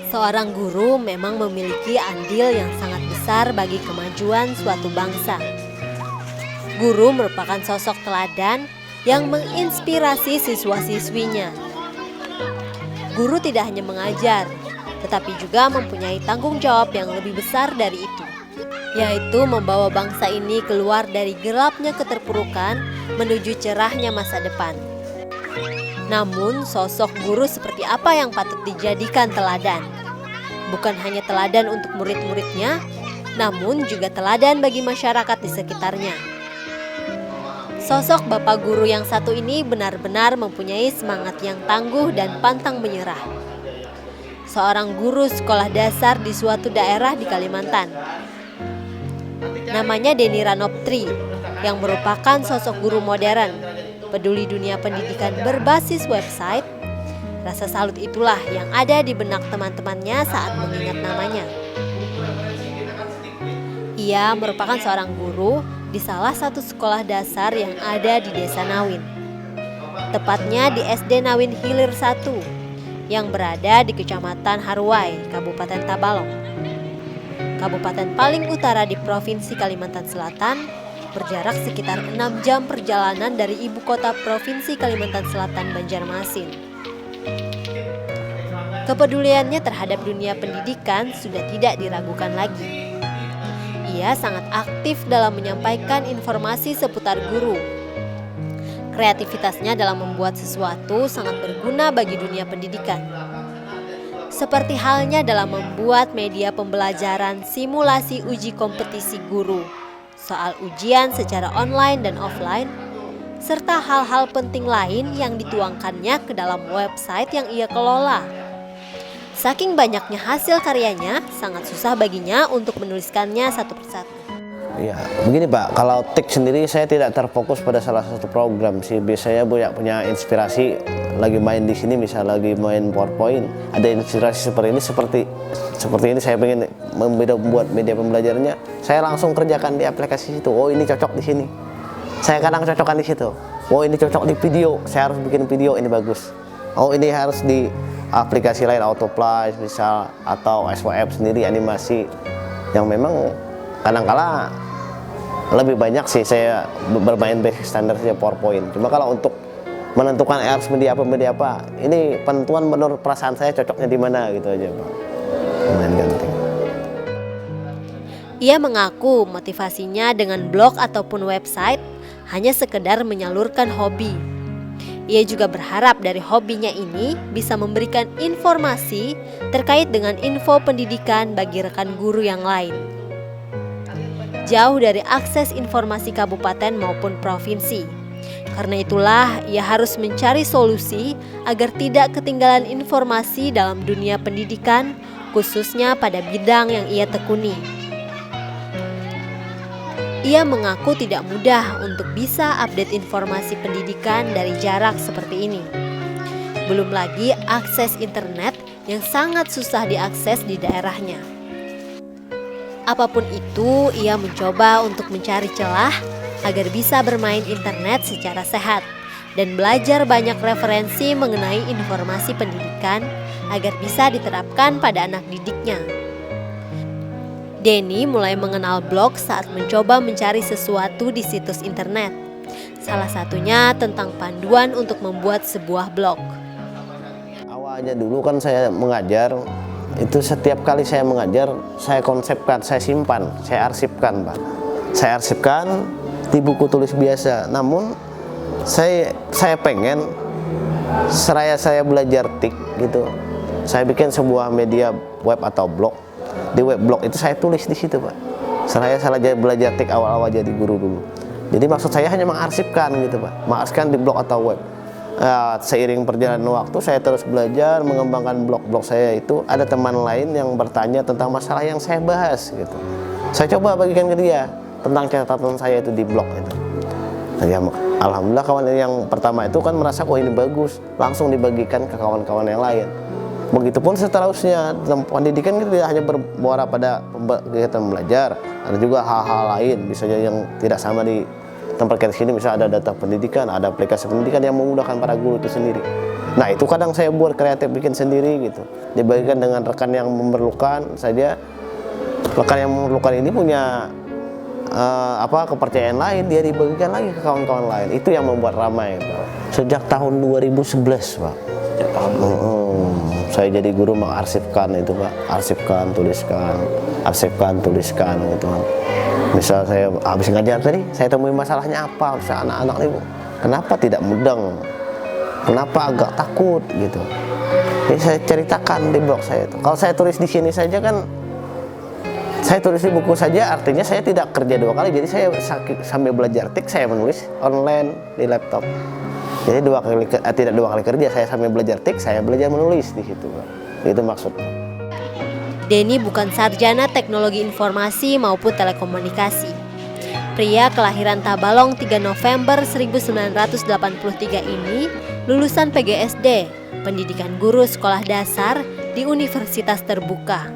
Seorang guru memang memiliki andil yang sangat besar bagi kemajuan suatu bangsa. Guru merupakan sosok teladan yang menginspirasi siswa-siswinya. Guru tidak hanya mengajar, tetapi juga mempunyai tanggung jawab yang lebih besar dari itu, yaitu membawa bangsa ini keluar dari gelapnya keterpurukan menuju cerahnya masa depan. Namun, sosok guru seperti apa yang patut dijadikan teladan? Bukan hanya teladan untuk murid-muridnya, namun juga teladan bagi masyarakat di sekitarnya. Sosok Bapak Guru yang satu ini benar-benar mempunyai semangat yang tangguh dan pantang menyerah. Seorang guru sekolah dasar di suatu daerah di Kalimantan. Namanya Denny Ranoptri, yang merupakan sosok guru modern, peduli dunia pendidikan berbasis website. Rasa salut itulah yang ada di benak teman-temannya saat mengingat namanya. Ia merupakan seorang guru di salah satu sekolah dasar yang ada di Desa Nawin. Tepatnya di SD Nawin Hilir 1 yang berada di Kecamatan Haruai, Kabupaten Tabalong. Kabupaten paling utara di Provinsi Kalimantan Selatan, berjarak sekitar 6 jam perjalanan dari ibu kota Provinsi Kalimantan Selatan, Banjarmasin. Kepeduliannya terhadap dunia pendidikan sudah tidak diragukan lagi. Ia sangat aktif dalam menyampaikan informasi seputar guru. Kreativitasnya dalam membuat sesuatu sangat berguna bagi dunia pendidikan. Seperti halnya dalam membuat media pembelajaran simulasi uji kompetisi guru, soal ujian secara online dan offline, serta hal-hal penting lain yang dituangkannya ke dalam website yang ia kelola. Saking banyaknya hasil karyanya, sangat susah baginya untuk menuliskannya satu persatu. Ya, begini Pak, kalau TIK sendiri saya tidak terfokus pada salah satu program sih. Biasanya punya inspirasi lagi main di sini, misal lagi main PowerPoint, ada inspirasi seperti ini saya pengen membuat media pembelajarannya, saya langsung kerjakan di aplikasi itu. Oh, ini cocok di sini. Saya kadang cocokkan di situ. Oh, ini cocok di video, saya harus bikin video ini bagus. Oh, ini harus di aplikasi lain, Autoplay misal, atau SWF sendiri animasi, yang memang kadang-kala lebih banyak sih saya bermain basic standar saja PowerPoint. Cuma kalau untuk menentukan harus media apa, ini penentuan menurut perasaan saya cocoknya di mana gitu aja Pak. Lumayan ganti. Ia mengaku motivasinya dengan blog ataupun website hanya sekedar menyalurkan hobi. Ia juga berharap dari hobinya ini bisa memberikan informasi terkait dengan info pendidikan bagi rekan guru yang lain. Jauh dari akses informasi kabupaten maupun provinsi. Karena itulah ia harus mencari solusi agar tidak ketinggalan informasi dalam dunia pendidikan, khususnya pada bidang yang ia tekuni. Ia mengaku tidak mudah untuk bisa update informasi pendidikan dari jarak seperti ini. Belum lagi akses internet yang sangat susah diakses di daerahnya. Apapun itu, ia mencoba untuk mencari celah agar bisa bermain internet secara sehat dan belajar banyak referensi mengenai informasi pendidikan agar bisa diterapkan pada anak didiknya. Denny mulai mengenal blog saat mencoba mencari sesuatu di situs internet. Salah satunya tentang panduan untuk membuat sebuah blog. Awalnya dulu kan saya mengajar, itu setiap kali saya mengajar, saya konsepkan, saya simpan, saya arsipkan Pak. Saya arsipkan di buku tulis biasa. Namun saya pengen seraya saya belajar TIK gitu, saya bikin sebuah media web atau blog. Di web blog itu saya tulis di situ Pak. Saya belajar TIK awal-awal jadi guru dulu. Jadi maksud saya hanya mengarsipkan gitu Pak, mengarsipkan di blog atau web. Seiring perjalanan waktu saya terus belajar mengembangkan blog-blog saya itu. Ada teman lain yang bertanya tentang masalah yang saya bahas gitu. Saya coba bagikan ke dia tentang catatan saya itu di blog itu. Nah, ya, alhamdulillah kawan yang pertama itu kan merasa oh ini bagus, langsung dibagikan ke kawan-kawan yang lain. Begitupun seterusnya, pendidikan kita tidak hanya bermuara pada kegiatan belajar, ada juga hal-hal lain, misalnya yang tidak sama di tempat kita sini, misalnya ada data pendidikan, ada aplikasi pendidikan yang memudahkan para guru itu sendiri. Nah itu kadang saya buat kreatif bikin sendiri gitu, dibagikan dengan rekan yang memerlukan saja. Rekan yang memerlukan ini punya kepercayaan lain, dia dibagikan lagi ke kawan-kawan lain. Itu yang membuat ramai Pak. Sejak tahun 2011 Pak. Sejak tahun Saya jadi guru mengarsipkan itu Pak, arsipkan, tuliskan gitu. Misal saya habis ngajar tadi, saya temui masalahnya apa, misal anak-anak ini kenapa tidak mudeng, kenapa agak takut gitu. Jadi saya ceritakan di blog saya itu. Kalau saya tulis di sini saja kan, saya tulis di buku saja, artinya saya tidak kerja 2 kali. Jadi saya sambil belajar tik, saya menulis online di laptop. Jadi tidak 2 kali kerja, saya sambil belajar tik, saya belajar menulis di situ Pak. Itu maksudnya. Denny bukan sarjana teknologi informasi maupun telekomunikasi. Pria kelahiran Tabalong 3 November 1983 ini lulusan PGSD, pendidikan guru sekolah dasar di Universitas Terbuka.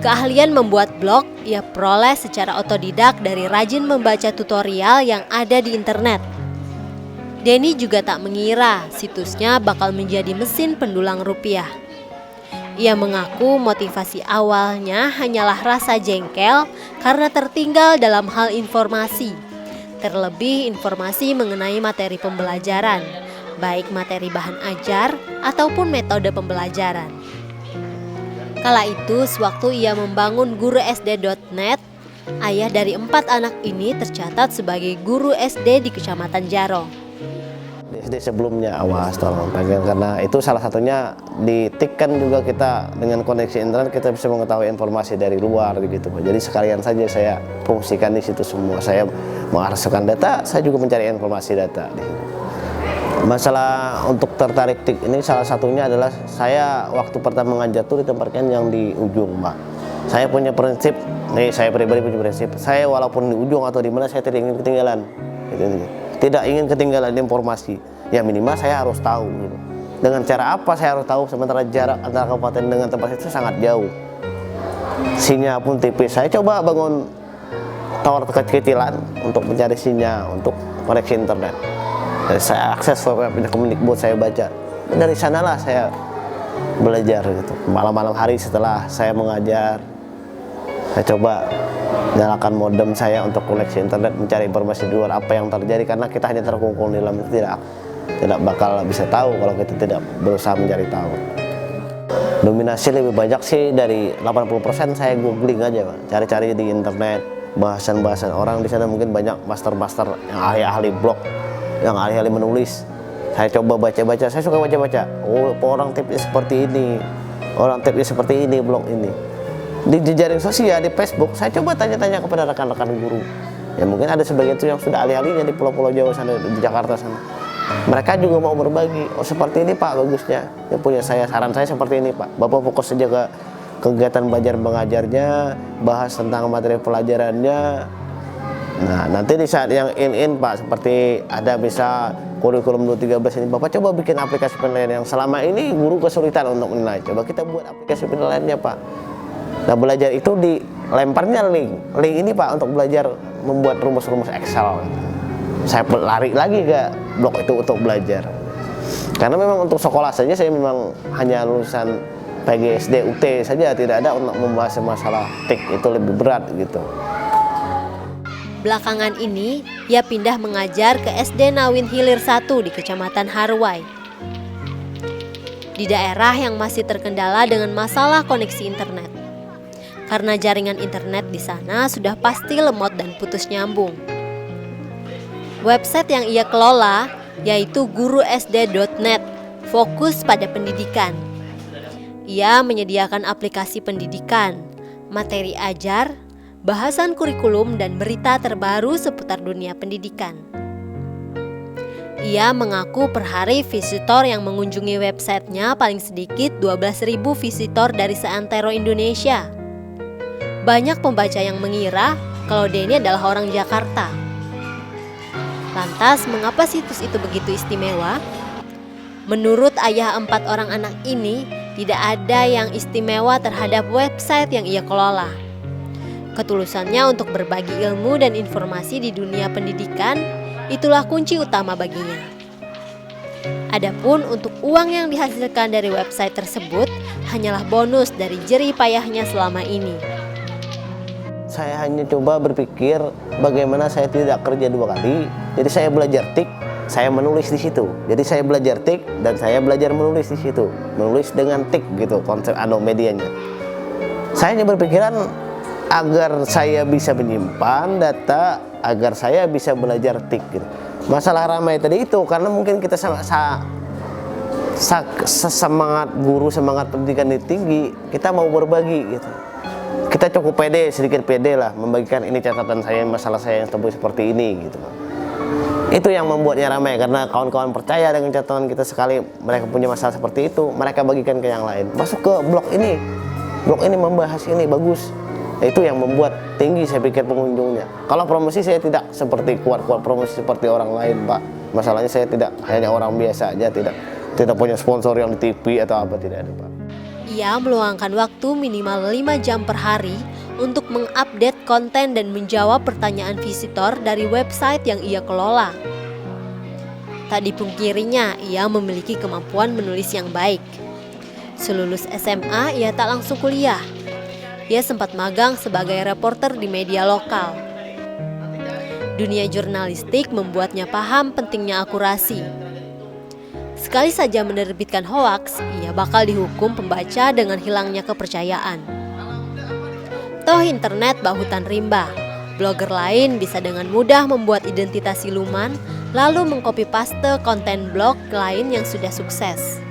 Keahlian membuat blog ia peroleh secara otodidak dari rajin membaca tutorial yang ada di internet. Denny juga tak mengira situsnya bakal menjadi mesin pendulang rupiah. Ia mengaku motivasi awalnya hanyalah rasa jengkel karena tertinggal dalam hal informasi, terlebih informasi mengenai materi pembelajaran, baik materi bahan ajar ataupun metode pembelajaran. Kala itu, sewaktu ia membangun gurusd.net, ayah dari 4 anak ini tercatat sebagai guru SD di Kecamatan Jaro. Di SD sebelumnya awas tolong pengen, karena itu salah satunya di TIK kan juga kita dengan koneksi internet kita bisa mengetahui informasi dari luar gitu Pak. Jadi sekalian saja saya fungsikan di situ semua. Saya mengarsipkan data, saya juga mencari informasi data di situ. Masalah untuk tertarik TIK ini salah satunya adalah saya waktu pertama mengajar tuh ditempatkan yang di ujung Pak. Saya punya prinsip, saya pribadi punya prinsip, saya walaupun di ujung atau di mana saya tidak ingin ketinggalan gitu. Tidak ingin ketinggalan informasi, ya minimal saya harus tahu gitu. Dengan cara apa saya harus tahu, sementara jarak antara kabupaten dengan tempat itu sangat jauh, sinyal pun tipis. Saya coba bangun tower kecil-kecilan untuk mencari sinyal untuk koneksi internet. Dan saya akses webnya Kemendikbud, saya baca. Dari sanalah saya belajar gitu. Malam-malam hari setelah saya mengajar, saya coba nyalakan modem saya untuk koneksi internet, mencari informasi di luar apa yang terjadi, karena kita hanya terkungkung di dalam itu tidak bakal bisa tahu kalau kita tidak berusaha mencari tahu. Dominasi lebih banyak sih, dari 80% saya googling aja Pak, cari-cari di internet bahasan-bahasan orang di sana. Mungkin banyak master-master yang ahli-ahli blog, yang ahli-ahli menulis. Saya coba baca-baca, saya suka baca-baca. Oh, orang tipnya seperti ini, orang tipnya seperti ini, blog ini. Di jejaring sosial, di Facebook, saya coba tanya-tanya kepada rekan-rekan guru. Ya mungkin ada sebagian itu yang sudah ahli-ahlinya di pulau-pulau Jawa sana, di Jakarta sana. Mereka juga mau berbagi. Oh seperti ini Pak bagusnya. Ya punya saran saya seperti ini Pak. Bapak fokus saja ke kegiatan belajar mengajarnya, bahas tentang materi pelajarannya. Nah nanti di saat yang in Pak, seperti ada bisa kurikulum 2013 ini, Bapak coba bikin aplikasi penilaian yang selama ini guru kesulitan untuk menilai. Coba kita buat aplikasi penilaiannya Pak. Nah belajar itu dilemparnya link ini Pak untuk belajar membuat rumus-rumus Excel. Saya lari lagi ke blog itu untuk belajar. Karena memang untuk sekolah saja saya memang hanya lulusan PGSD UT saja, tidak ada untuk membahas masalah TIK, itu lebih berat gitu. Belakangan ini, ia pindah mengajar ke SD Nawin Hilir 1 di Kecamatan Harwai. Di daerah yang masih terkendala dengan masalah koneksi internet. Karena jaringan internet di sana sudah pasti lemot dan putus nyambung. Website yang ia kelola yaitu gurusd.net, fokus pada pendidikan. Ia menyediakan aplikasi pendidikan, materi ajar, bahasan kurikulum, dan berita terbaru seputar dunia pendidikan. Ia mengaku per hari visitor yang mengunjungi websitenya paling sedikit 12.000 visitor dari seantero Indonesia. Banyak pembaca yang mengira kalau Denny adalah orang Jakarta. Lantas, mengapa situs itu begitu istimewa? Menurut ayah 4 orang anak ini, tidak ada yang istimewa terhadap website yang ia kelola. Ketulusannya untuk berbagi ilmu dan informasi di dunia pendidikan, itulah kunci utama baginya. Adapun untuk uang yang dihasilkan dari website tersebut hanyalah bonus dari jerih payahnya selama ini. Saya hanya coba berpikir bagaimana saya tidak kerja 2 kali. Jadi saya belajar tik, saya menulis di situ. Jadi saya belajar tik dan saya belajar menulis di situ. Menulis dengan tik gitu konsep medianya. Saya hanya berpikiran agar saya bisa menyimpan data, agar saya bisa belajar tik gitu. Masalah ramai tadi itu karena mungkin kita semangat guru, semangat pendidikan tinggi, kita mau berbagi gitu. Kita cukup pede, sedikit pede lah membagikan ini catatan saya, masalah saya yang seperti ini gitu. Itu yang membuatnya ramai karena kawan-kawan percaya dengan catatan kita, sekali mereka punya masalah seperti itu, mereka bagikan ke yang lain. Masuk ke blog ini membahas ini bagus. Itu yang membuat tinggi saya pikir pengunjungnya. Kalau promosi saya tidak seperti kuat-kuat promosi seperti orang lain, Pak. Masalahnya saya tidak, hanya orang biasa aja, tidak punya sponsor yang di TV atau apa, tidak ada, Pak. Ia meluangkan waktu minimal 5 jam per hari untuk mengupdate konten dan menjawab pertanyaan visitor dari website yang ia kelola. Tak dipungkirinya, ia memiliki kemampuan menulis yang baik. Selulus SMA, ia tak langsung kuliah. Ia sempat magang sebagai reporter di media lokal. Dunia jurnalistik membuatnya paham pentingnya akurasi. Sekali saja menerbitkan hoaks, ia bakal dihukum pembaca dengan hilangnya kepercayaan. Toh internet bahutan rimba, blogger lain bisa dengan mudah membuat identitas siluman lalu mengcopy paste konten blog lain yang sudah sukses.